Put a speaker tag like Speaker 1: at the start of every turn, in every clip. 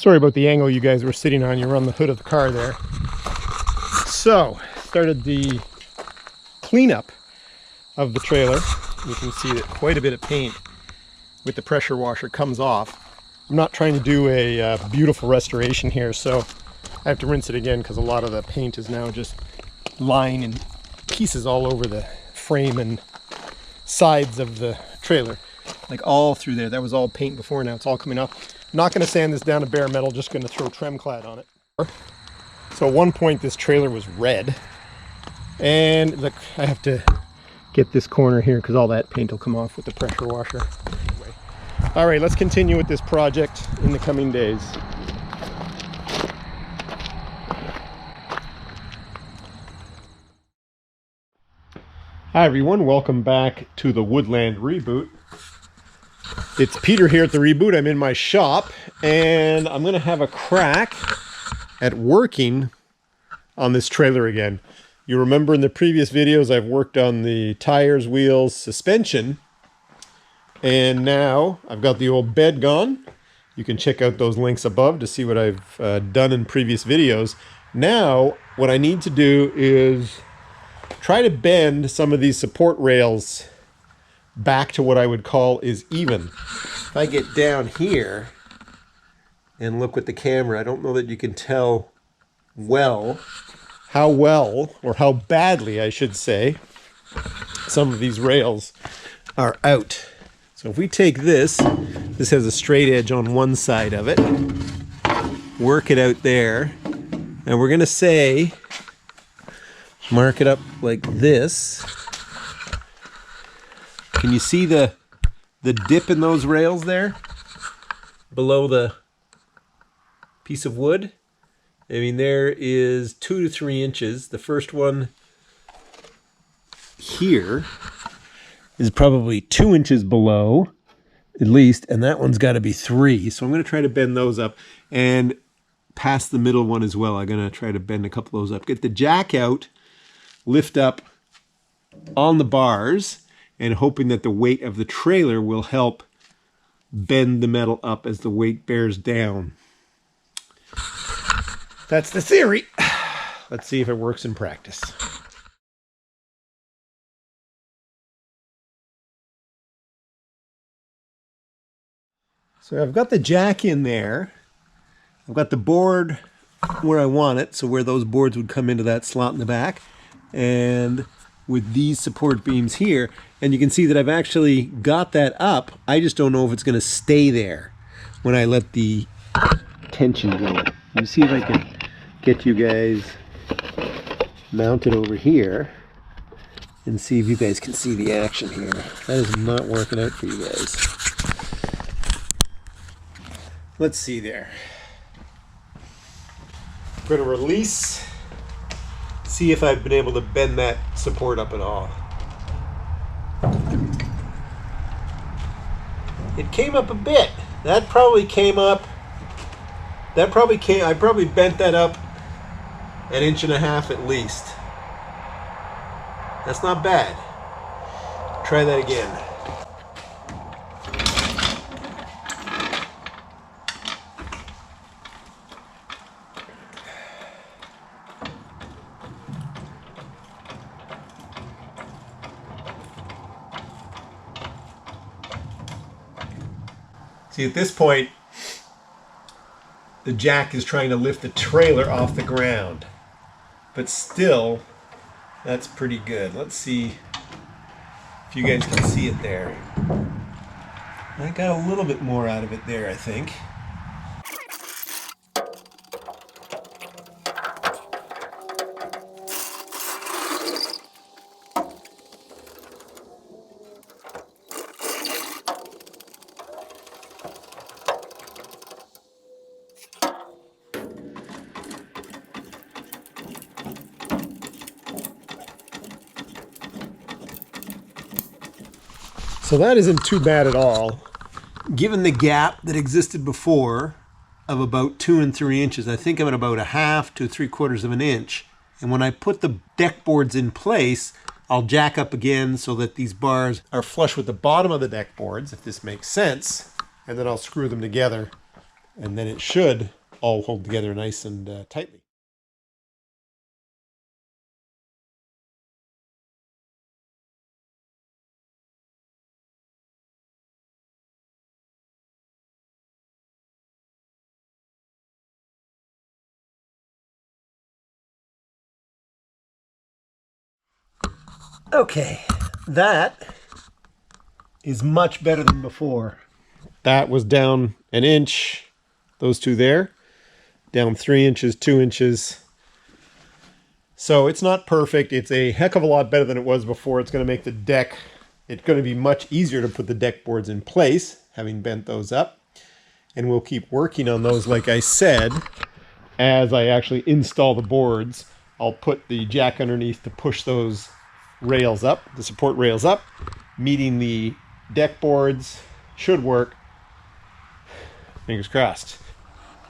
Speaker 1: Sorry about the angle you guys were sitting on. You were on the hood of the car there. So, started the cleanup of the trailer. You can see that quite a bit of paint with the pressure washer comes off. I'm not trying to do a beautiful restoration here, so I have to rinse it again because a lot of the paint is now just lying in pieces all over the frame and sides of the trailer. Like all through there. That was all paint before, now it's all coming up. I'm not going to sand this down to bare metal, just going to throw Tremclad on it. So at one point this trailer was red. And look, I have to get this corner here because all that paint will come off with the pressure washer. Anyway. All right, let's continue with this project in the coming days. Hi everyone, welcome back to the Woodland Reboot. It's Peter here at the Reboot. I'm in my shop and I'm going to have a crack at working on this trailer again. You remember in the previous videos I've worked on the tires, wheels, suspension, and now I've got the old bed gone. You can check out those links above to see what I've done in previous videos. Now what I need to do is try to bend some of these support rails back to what I would call is even. If I get down here and look with the camera, I don't know that you can tell how well, or how badly I should say, some of these rails are out. So if we take this has a straight edge on one side of it, work it out there, and we're gonna say, mark it up like this. Can you see the dip in those rails there below the piece of wood? I mean, there is 2 to 3 inches. The first one here is probably 2 inches below at least, and that one's got to be 3. So I'm going to try to bend those up, and past the middle one as well. I'm going to try to bend a couple of those up. Get the jack out, lift up on the bars, and hoping that the weight of the trailer will help bend the metal up as the weight bears down. That's the theory. Let's see if it works in practice. So I've got the jack in there. I've got the board where I want it, so where those boards would come into that slot in the back. And with these support beams here, and you can see that I've actually got that up. I just don't know if it's going to stay there when I let the tension go. Let me see if I can get you guys mounted over here and see if you guys can see the action here. That is not working out for you guys. Let's see there. I'm going to release, see if I've been able to bend that support up at all. It came up a bit. That probably came up, I probably bent that up 1.5 inches at least. That's not bad. Try that again. See, at this point, the jack is trying to lift the trailer off the ground. But still, that's pretty good. Let's see if you guys can see it there. I got a little bit more out of it there, I think. So that isn't too bad at all. Given the gap that existed before of about 2 and 3 inches, I think I'm at about 1/2 to 3/4 of an inch. And when I put the deck boards in place, I'll jack up again so that these bars are flush with the bottom of the deck boards, if this makes sense. And then I'll screw them together and then it should all hold together nice and tightly. Okay, that is much better than before. That was down an inch, those two there, down 3 inches, 2 inches. So it's not perfect. It's a heck of a lot better than it was before. It's going to make the deck, it's going to be much easier to put the deck boards in place, having bent those up. And we'll keep working on those, like I said, as I actually install the boards. I'll put the jack underneath to push those rails up, the support rails up, meeting the deck boards. Should work. Fingers crossed.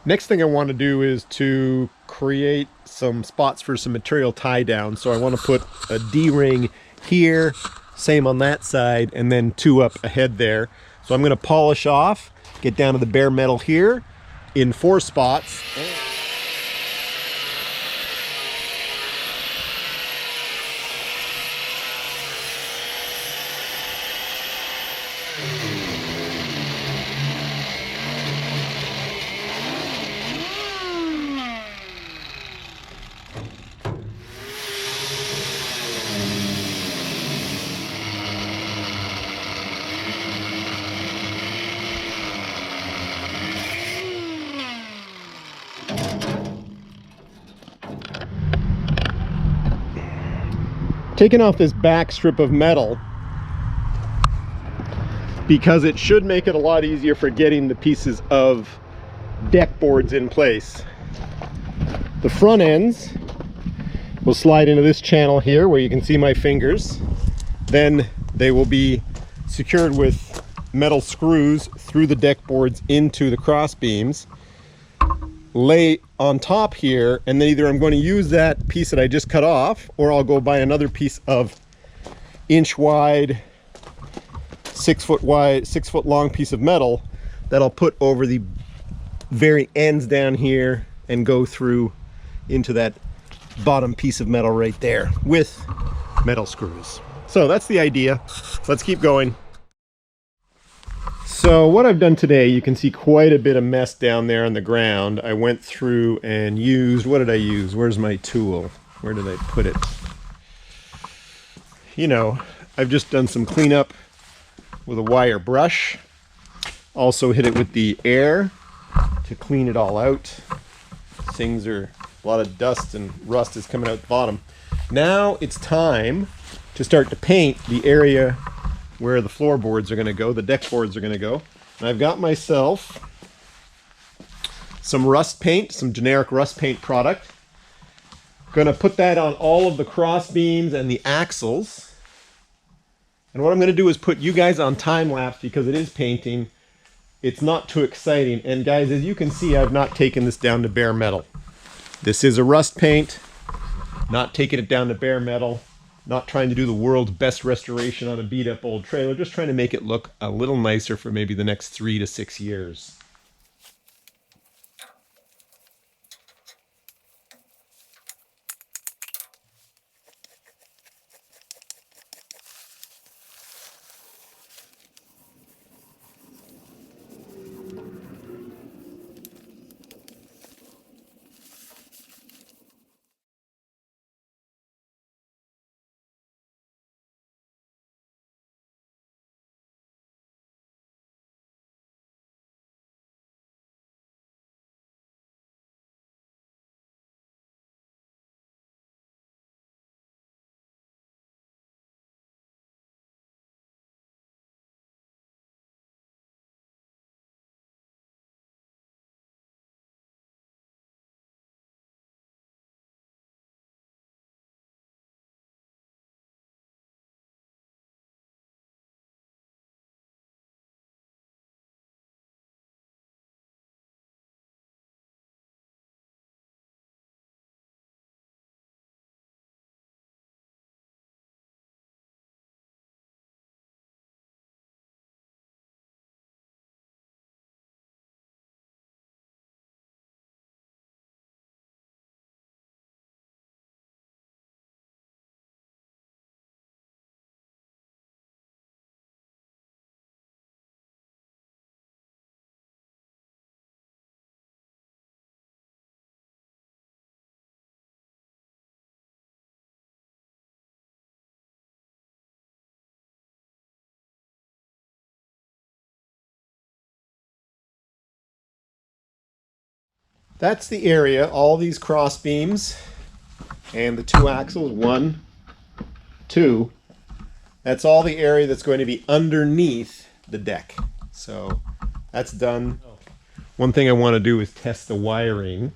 Speaker 1: Next thing I want to do is to create some spots for some material tie down. So I want to put a D-ring here, same on that side, and then 2 up ahead there. So I'm going to polish off, get down to the bare metal here in 4 spots. Taking off this back strip of metal because it should make it a lot easier for getting the pieces of deck boards in place. The front ends will slide into this channel here where you can see my fingers. Then they will be secured with metal screws through the deck boards into the cross beams. Lay on top here, and then either I'm going to use that piece that I just cut off, or I'll go buy another piece of inch wide, 6 foot wide, 6 foot long piece of metal that I'll put over the very ends down here and go through into that bottom piece of metal right there with metal screws. So that's the idea. Let's keep going. So what I've done today, you can see quite a bit of mess down there on the ground. I went through and used, what did I use? Where's my tool? Where did I put it? You know, I've just done some cleanup with a wire brush. Also hit it with the air to clean it all out. Things are, a lot of dust and rust is coming out the bottom. Now it's time to start to paint the area where the floorboards are going to go, the deck boards are going to go. And I've got myself some rust paint, some generic rust paint product. Going to put that on all of the cross beams and the axles. And what I'm going to do is put you guys on time lapse because it is painting. It's not too exciting. And guys, as you can see, I've not taken this down to bare metal. This is a rust paint, not taking it down to bare metal. Not trying to do the world's best restoration on a beat up old trailer, just trying to make it look a little nicer for maybe the next 3 to 6 years. that's the area, all these cross beams and the two axles, 1, 2, that's all the area that's going to be underneath the deck. So that's done. One thing I want to do is test the wiring,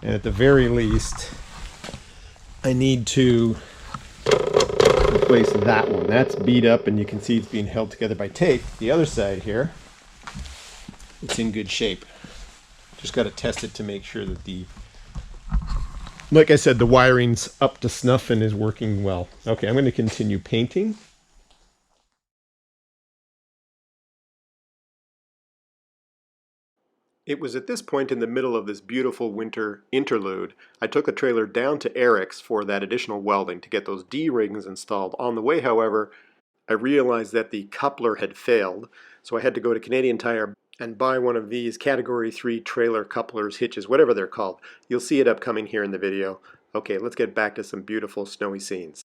Speaker 1: and at the very least I need to replace that one. That's beat up and you can see it's being held together by tape. The other side here, it's in good shape. Just got to test it to make sure that like I said, the wiring's up to snuff and is working well. Okay, I'm going to continue painting. It was at this point in the middle of this beautiful winter interlude, I took the trailer down to Eric's for that additional welding to get those D-rings installed. On the way, however, I realized that the coupler had failed, so I had to go to Canadian Tire and buy one of these Category 3 trailer couplers, hitches, whatever they're called. You'll see it upcoming here in the video. Okay, let's get back to some beautiful snowy scenes.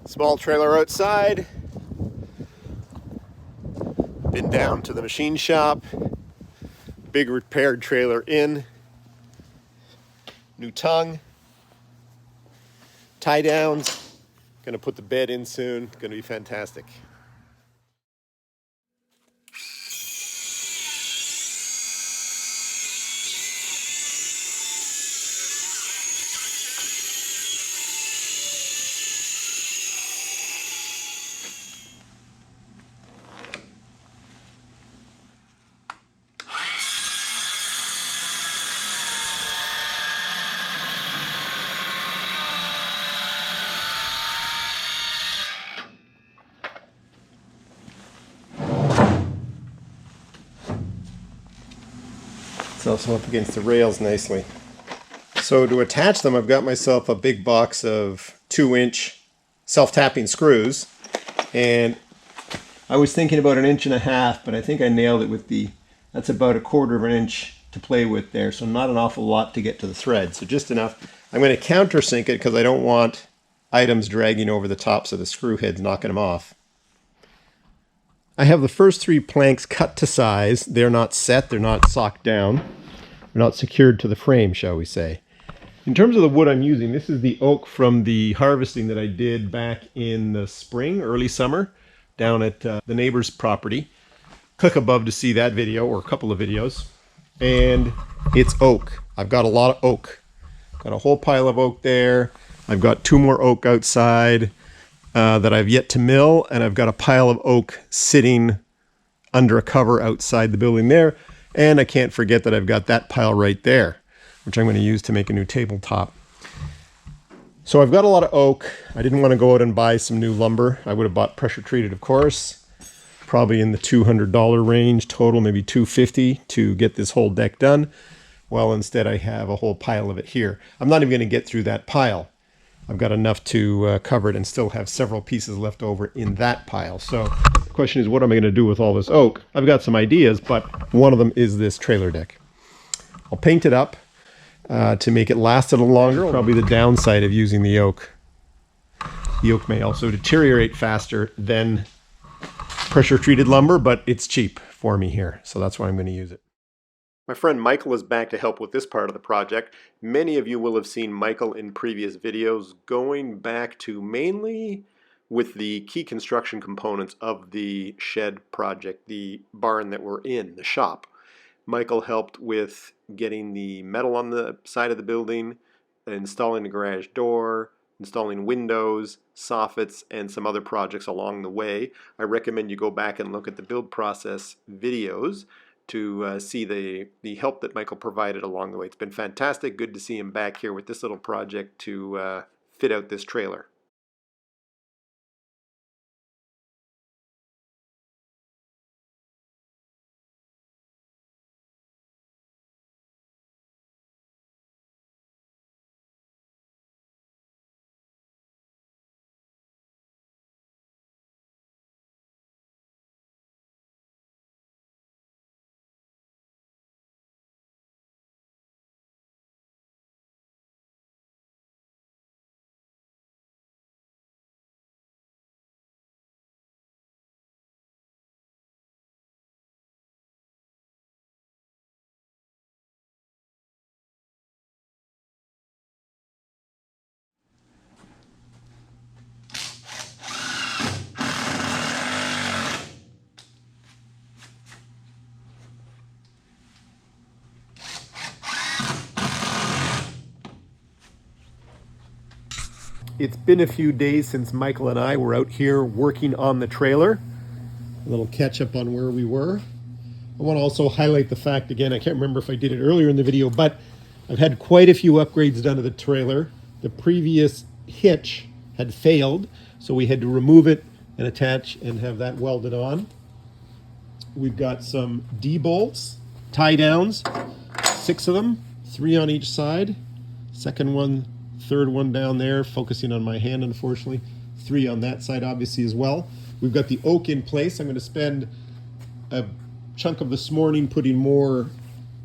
Speaker 1: Small trailer outside. Been down to the machine shop. Big repaired trailer in. New tongue. Tie downs. Gonna put the bed in soon. Gonna be fantastic. It's also up against the rails nicely. So to attach them, I've got myself a big box of 2-inch self-tapping screws, and I was thinking about 1.5 inches, but I think I nailed it with that's about 1/4 inch to play with there, so not an awful lot to get to the thread, so just enough. I'm going to countersink it because I don't want items dragging over the tops of the screw heads, knocking them off. I have the first 3 planks cut to size. They're not set, they're not socked down. They're not secured to the frame, shall we say. In terms of the wood I'm using, this is the oak from the harvesting that I did back in the spring, early summer, down at the neighbor's property. Click above to see that video, or a couple of videos. And it's oak. I've got a lot of oak. Got a whole pile of oak there. I've got 2 more oak outside that I've yet to mill, and I've got a pile of oak sitting under a cover outside the building there. And I can't forget that I've got that pile right there, which I'm going to use to make a new tabletop. So I've got a lot of oak. I didn't want to go out and buy some new lumber. I would have bought pressure treated, of course, probably in the $200 range total, maybe $250 to get this whole deck done. Well, instead I have a whole pile of it here. I'm not even going to get through that pile. I've got enough to cover it and still have several pieces left over in that pile. So the question is, what am I going to do with all this oak? I've got some ideas, but one of them is this trailer deck. I'll paint it up to make it last a little longer. Probably the downside of using the oak. The oak may also deteriorate faster than pressure treated lumber, but it's cheap for me here, so that's why I'm going to use it. My friend Michael is back to help with this part of the project. Many of you will have seen Michael in previous videos, going back to mainly with the key construction components of the shed project, the barn that we're in, the shop. Michael helped with getting the metal on the side of the building, installing the garage door, installing windows, soffits, and some other projects along the way. I recommend you go back and look at the build process videos to see the help that Michael provided along the way. It's been fantastic. Good to see him back here with this little project to fit out this trailer. It's been a few days since Michael and I were out here working on the trailer. A little catch up on where we were. I want to also highlight the fact, again, I can't remember if I did it earlier in the video, but I've had quite a few upgrades done to the trailer. The previous hitch had failed, so we had to remove it and attach and have that welded on. We've got some D-bolts, tie downs, 6 of them, 3 on each side. Second one, third one down there, focusing on my hand, unfortunately. 3 on that side, obviously, as well. We've got the oak in place. I'm going to spend a chunk of this morning putting more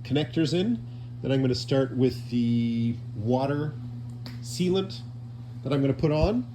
Speaker 1: connectors in. Then I'm going to start with the water sealant that I'm going to put on.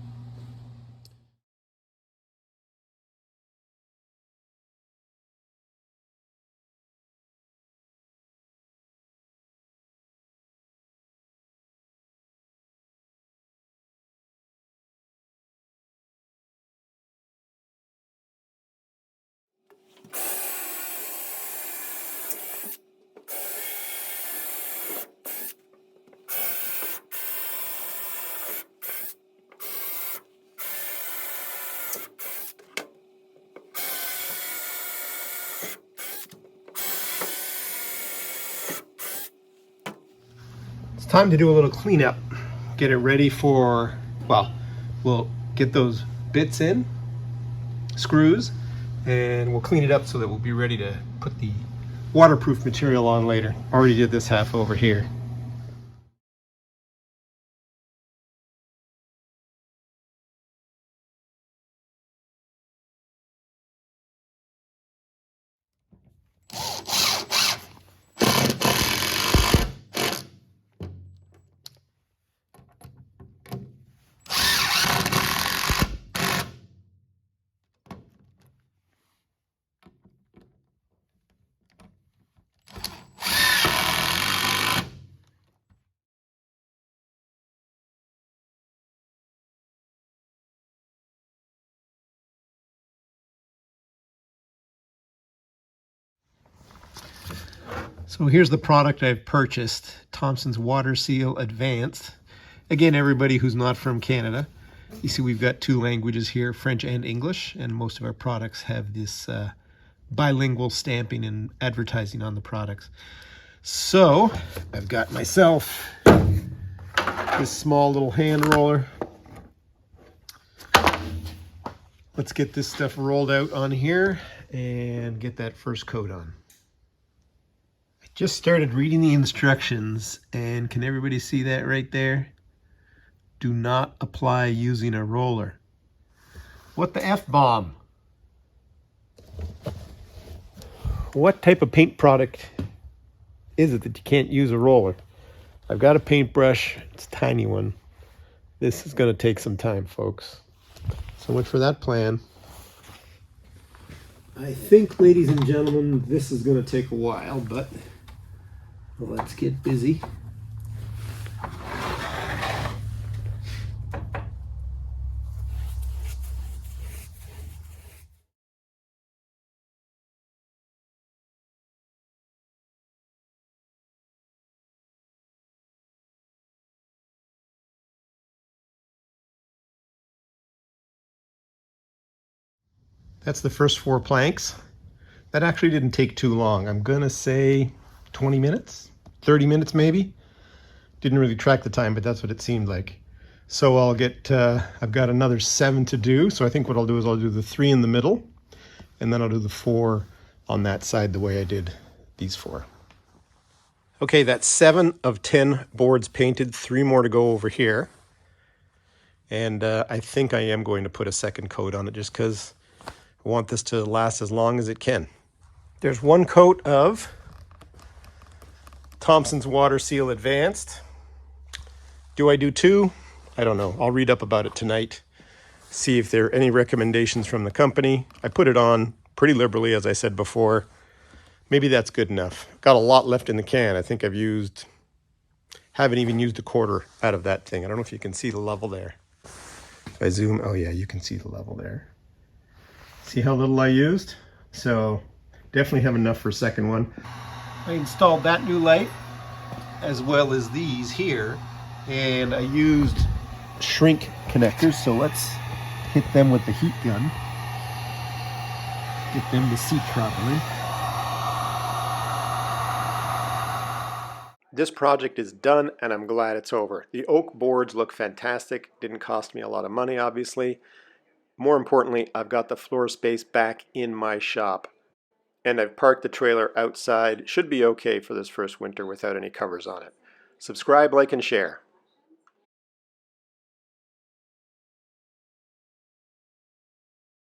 Speaker 1: It's time to do a little cleanup. Get it ready for, well, we'll get those bits in, screws, and we'll clean it up so that we'll be ready to put the waterproof material on later. Already did this half over here. So here's the product I've purchased, Thompson's Water Seal Advanced. Again, everybody who's not from Canada, you see we've got 2 languages here, French and English, and most of our products have this bilingual stamping and advertising on the products. So I've got myself this small little hand roller. Let's get this stuff rolled out on here and get that first coat on. Just started reading the instructions, and can everybody see that right there? Do not apply using a roller. What the F-bomb? What type of paint product is it that you can't use a roller? I've got a paintbrush, it's a tiny one. This is going to take some time, folks. So much for that plan. I think, ladies and gentlemen, this is going to take a while, but let's get busy. That's the first 4 planks. That actually didn't take too long. I'm gonna say 20 minutes, 30 minutes maybe. Didn't really track the time, but that's what it seemed like. So I'll get, I've got another 7 to do. So I think what I'll do is I'll do the 3 in the middle, and then I'll do the 4 on that side the way I did these 4. Okay, that's 7 of 10 boards painted, 3 more to go over here. And I think I am going to put a second coat on it just because I want this to last as long as it can. There's 1 coat of Thompson's Water Seal Advanced. Do I do 2? I don't know. I'll read up about it tonight, see if there are any recommendations from the company. I put it on pretty liberally, as I said before. Maybe that's good enough. Got a lot left in the can. I think haven't even used a quarter out of that thing. I don't know if you can see the level there. If I zoom, oh yeah, you can see the level there. See how little I used? So definitely have enough for a second one. I installed that new light as well as these here, and I used shrink connectors, so let's hit them with the heat gun. Get them to seat properly. This project is done and I'm glad it's over. The oak boards look fantastic. Didn't cost me a lot of money, obviously. More importantly, I've got the floor space back in my shop. And I've parked the trailer outside. Should be okay for this first winter without any covers on it. Subscribe, like, and share.